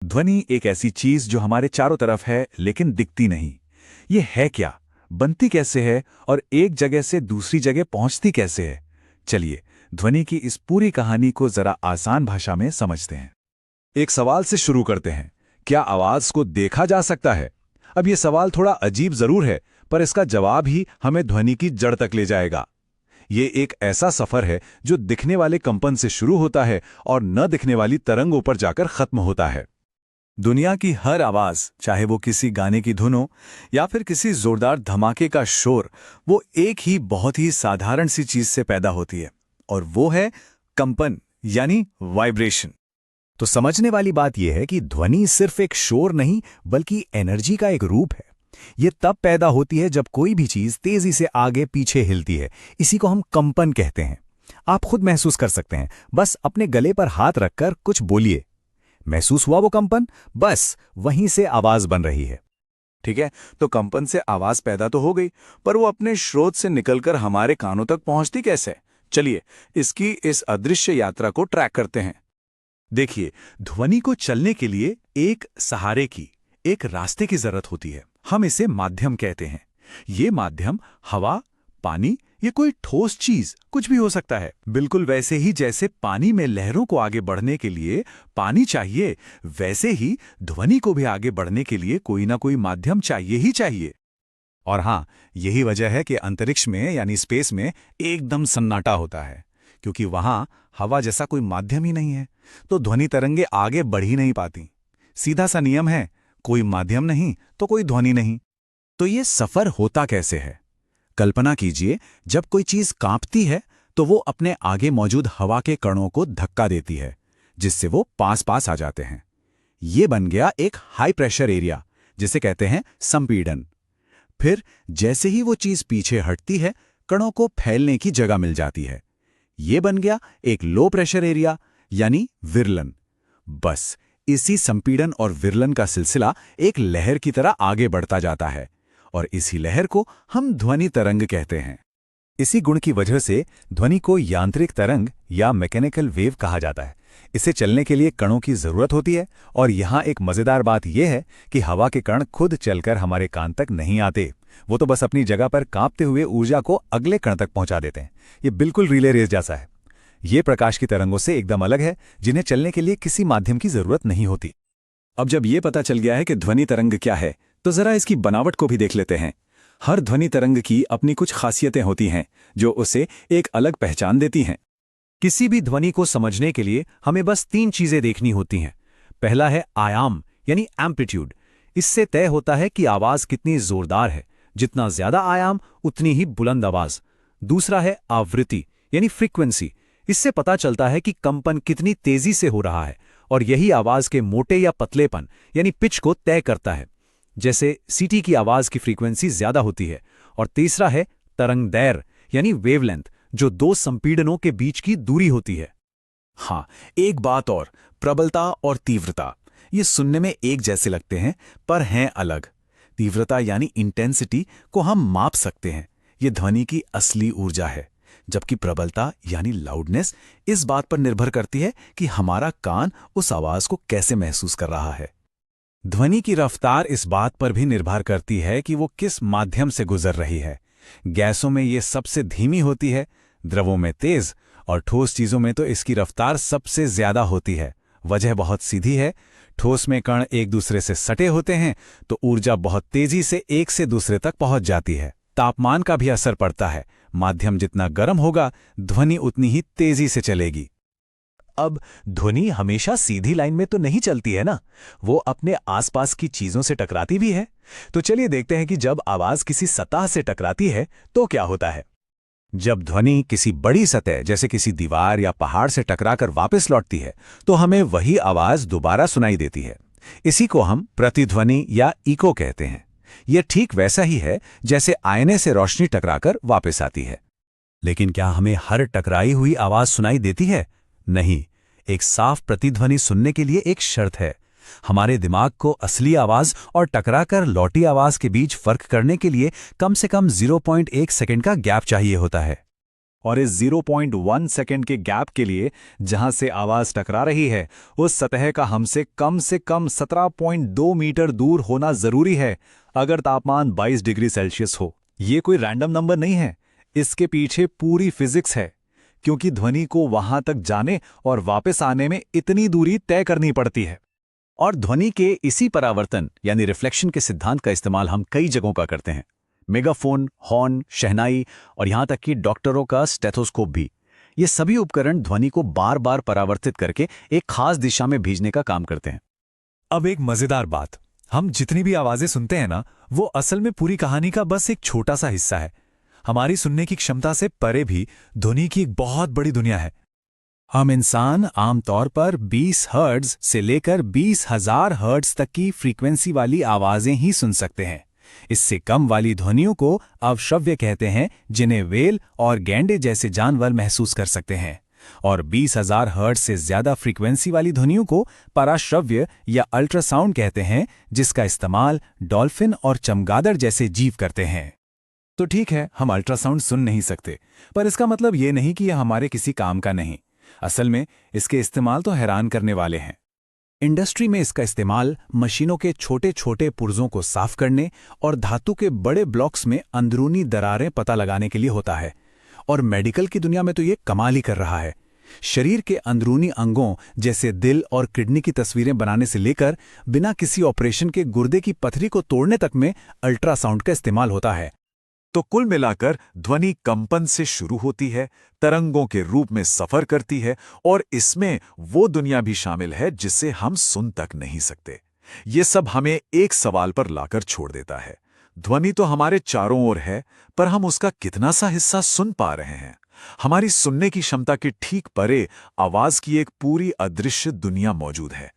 ध्वनि एक ऐसी चीज जो हमारे चारों तरफ है लेकिन दिखती नहीं। ये है क्या, बनती कैसे है और एक जगह से दूसरी जगह पहुंचती कैसे है? चलिए ध्वनि की इस पूरी कहानी को जरा आसान भाषा में समझते हैं। एक सवाल से शुरू करते हैं, क्या आवाज को देखा जा सकता है? अब ये सवाल थोड़ा अजीब जरूर है, पर इसका जवाब ही हमें ध्वनि की जड़ तक ले जाएगा। ये एक ऐसा सफर है जो दिखने वाले कंपन से शुरू होता है और न दिखने वाली तरंगों पर जाकर खत्म होता है। दुनिया की हर आवाज, चाहे वो किसी गाने की धुन हो या फिर किसी जोरदार धमाके का शोर, वो एक ही बहुत ही साधारण सी चीज से पैदा होती है, और वो है कंपन यानी वाइब्रेशन। तो समझने वाली बात यह है कि ध्वनि सिर्फ एक शोर नहीं बल्कि एनर्जी का एक रूप है। ये तब पैदा होती है जब कोई भी चीज तेजी से आगे पीछे हिलती है। इसी को हम कंपन कहते हैं। आप खुद महसूस कर सकते हैं, बस अपने गले पर हाथ रखकर कुछ बोलिए। महसूस हुआ वो कंपन? बस वहीं से आवाज बन रही है। ठीक है, तो कंपन से आवाज पैदा तो हो गई, पर वो अपने स्रोत से निकलकर हमारे कानों तक पहुंचती कैसे? चलिए इसकी इस अदृश्य यात्रा को ट्रैक करते हैं। देखिए, ध्वनि को चलने के लिए एक सहारे की, एक रास्ते की जरूरत होती है। हम इसे माध्यम कहते हैं। ये माध्यम हवा, पानी या कोई ठोस चीज कुछ भी हो सकता है। बिल्कुल वैसे ही जैसे पानी में लहरों को आगे बढ़ने के लिए पानी चाहिए, वैसे ही ध्वनि को भी आगे बढ़ने के लिए कोई ना कोई माध्यम चाहिए ही चाहिए। और हाँ, यही वजह है कि अंतरिक्ष में यानी स्पेस में एकदम सन्नाटा होता है, क्योंकि वहां हवा जैसा कोई माध्यम ही नहीं है, तो ध्वनि तरंगे आगे बढ़ ही नहीं पाती। सीधा सा नियम है, कोई माध्यम नहीं तो कोई ध्वनि नहीं। तो ये सफर होता कैसे है? कल्पना कीजिए, जब कोई चीज कांपती है तो वो अपने आगे मौजूद हवा के कणों को धक्का देती है, जिससे वो पास पास आ जाते हैं। ये बन गया एक हाई प्रेशर एरिया, जिसे कहते हैं संपीड़न। फिर जैसे ही वो चीज पीछे हटती है, कणों को फैलने की जगह मिल जाती है। ये बन गया एक लो प्रेशर एरिया यानी विरलन। बस इसी संपीड़न और विरलन का सिलसिला एक लहर की तरह आगे बढ़ता जाता है, और इसी लहर को हम ध्वनि तरंग कहते हैं। इसी गुण की वजह से ध्वनि को यांत्रिक तरंग या मैकेनिकल वेव कहा जाता है। इसे चलने के लिए कणों की जरूरत होती है, और यहाँ एक मजेदार बात यह है कि हवा के कण खुद चलकर हमारे कान तक नहीं आते। वो तो बस अपनी जगह पर कांपते हुए ऊर्जा को अगले कण तक पहुंचा देते हैं। ये बिल्कुल रिले रेस जैसा है। ये प्रकाश की तरंगों से एकदम अलग है, जिन्हें चलने के लिए किसी माध्यम की जरूरत नहीं होती। अब जब ये पता चल गया है कि ध्वनि तरंग क्या है, तो जरा इसकी बनावट को भी देख लेते हैं। हर ध्वनि तरंग की अपनी कुछ खासियतें होती हैं जो उसे एक अलग पहचान देती हैं। किसी भी ध्वनि को समझने के लिए हमें बस 3 चीजें देखनी होती हैं। पहला है आयाम यानी एम्पलीट्यूड। इससे तय होता है कि आवाज कितनी जोरदार है। जितना ज्यादा आयाम उतनी ही बुलंद आवाज। दूसरा है आवृत्ति यानी फ्रीक्वेंसी। इससे पता चलता है कि कंपन कितनी तेजी से हो रहा है, और यही आवाज के मोटे या पतलेपन यानी पिच को तय करता है। जैसे सीटी की आवाज की फ्रीक्वेंसी ज्यादा होती है। और तीसरा है तरंगदैर्घ्य यानी वेवलेंथ, जो 2 संपीड़नों के बीच की दूरी होती है। हाँ, एक बात और, प्रबलता और तीव्रता ये सुनने में एक जैसे लगते हैं, पर हैं अलग। तीव्रता यानी इंटेंसिटी को हम माप सकते हैं, ये ध्वनि की असली ऊर्जा है। जबकि प्रबलता यानी लाउडनेस इस बात पर निर्भर करती है कि हमारा कान उस आवाज को कैसे महसूस कर रहा है। ध्वनि की रफ्तार इस बात पर भी निर्भर करती है कि वो किस माध्यम से गुजर रही है। गैसों में ये सबसे धीमी होती है, द्रवों में तेज, और ठोस चीजों में तो इसकी रफ्तार सबसे ज्यादा होती है। वजह बहुत सीधी है, ठोस में कण एक दूसरे से सटे होते हैं, तो ऊर्जा बहुत तेजी से एक से दूसरे तक पहुंच जाती है। तापमान का भी असर पड़ता है। माध्यम जितना गर्म होगा, ध्वनि उतनी ही तेजी से चलेगी। अब ध्वनि हमेशा सीधी लाइन में तो नहीं चलती है ना, वो अपने आसपास की चीजों से टकराती भी है। तो चलिए देखते हैं कि जब आवाज किसी सतह से टकराती है तो क्या होता है। जब ध्वनि किसी बड़ी सतह जैसे किसी दीवार या पहाड़ से टकराकर वापस लौटती है, तो हमें वही आवाज दोबारा सुनाई देती है। इसी को हम प्रतिध्वनि या इको कहते हैं। यह ठीक वैसा ही है जैसे आईने से रोशनी टकराकर वापस आती है। लेकिन क्या हमें हर टकराई हुई आवाज सुनाई देती है? नहीं। एक साफ प्रतिध्वनि सुनने के लिए एक शर्त है। हमारे दिमाग को असली आवाज और टकराकर लौटी आवाज के बीच फर्क करने के लिए कम से कम 0.1 सेकंड का गैप चाहिए होता है। और इस 0.1 सेकंड के गैप के लिए जहां से आवाज टकरा रही है उस सतह का हमसे कम से कम 17.2 मीटर दूर होना जरूरी है अगर तापमान 22 डिग्री सेल्सियस हो। ये कोई रैंडम नंबर नहीं है, इसके पीछे पूरी फिजिक्स है, क्योंकि ध्वनि को वहां तक जाने और वापस आने में इतनी दूरी तय करनी पड़ती है। और ध्वनि के इसी परावर्तन यानी रिफ्लेक्शन के सिद्धांत का इस्तेमाल हम कई जगहों का करते हैं। मेगाफोन, हॉर्न, शहनाई और यहां तक कि डॉक्टरों का स्टेथोस्कोप भी। ये सभी उपकरण ध्वनि को बार बार परावर्तित करके एक खास दिशा में भेजने का काम करते हैं। अब एक मजेदार बात, हम जितनी भी आवाजें सुनते हैं ना, वो असल में पूरी कहानी का बस एक छोटा सा हिस्सा है। हमारी सुनने की क्षमता से परे भी ध्वनि की एक बहुत बड़ी दुनिया है। हम इंसान आमतौर पर 20 हर्ट्ज से लेकर 20,000 हर्ट्ज तक की फ्रीक्वेंसी वाली आवाजें ही सुन सकते हैं। इससे कम वाली ध्वनियों को अवश्रव्य कहते हैं, जिन्हें व्हेल और गैंडे जैसे जानवर महसूस कर सकते हैं। और 20,000 हर्ट्ज से ज्यादा फ्रीक्वेंसी वाली ध्वनियों को पराश्रव्य या अल्ट्रासाउंड कहते हैं, जिसका इस्तेमाल डॉल्फिन और चमगादड़ जैसे जीव करते हैं। तो ठीक है, हम अल्ट्रासाउंड सुन नहीं सकते, पर इसका मतलब ये नहीं कि यह हमारे किसी काम का नहीं। असल में इसके इस्तेमाल तो हैरान करने वाले हैं। इंडस्ट्री में इसका इस्तेमाल मशीनों के छोटे छोटे पुर्जों को साफ करने और धातु के बड़े ब्लॉक्स में अंदरूनी दरारें पता लगाने के लिए होता है। और मेडिकल की दुनिया में तो ये कमाल ही कर रहा है। शरीर के अंदरूनी अंगों जैसे दिल और किडनी की तस्वीरें बनाने से लेकर बिना किसी ऑपरेशन के गुर्दे की पथरी को तोड़ने तक में अल्ट्रासाउंड का इस्तेमाल होता है। तो कुल मिलाकर ध्वनि कंपन से शुरू होती है, तरंगों के रूप में सफर करती है, और इसमें वो दुनिया भी शामिल है जिसे हम सुन तक नहीं सकते। ये सब हमें एक सवाल पर लाकर छोड़ देता है, ध्वनि तो हमारे चारों ओर है, पर हम उसका कितना सा हिस्सा सुन पा रहे हैं? हमारी सुनने की क्षमता के ठीक परे आवाज की एक पूरी अदृश्य दुनिया मौजूद है।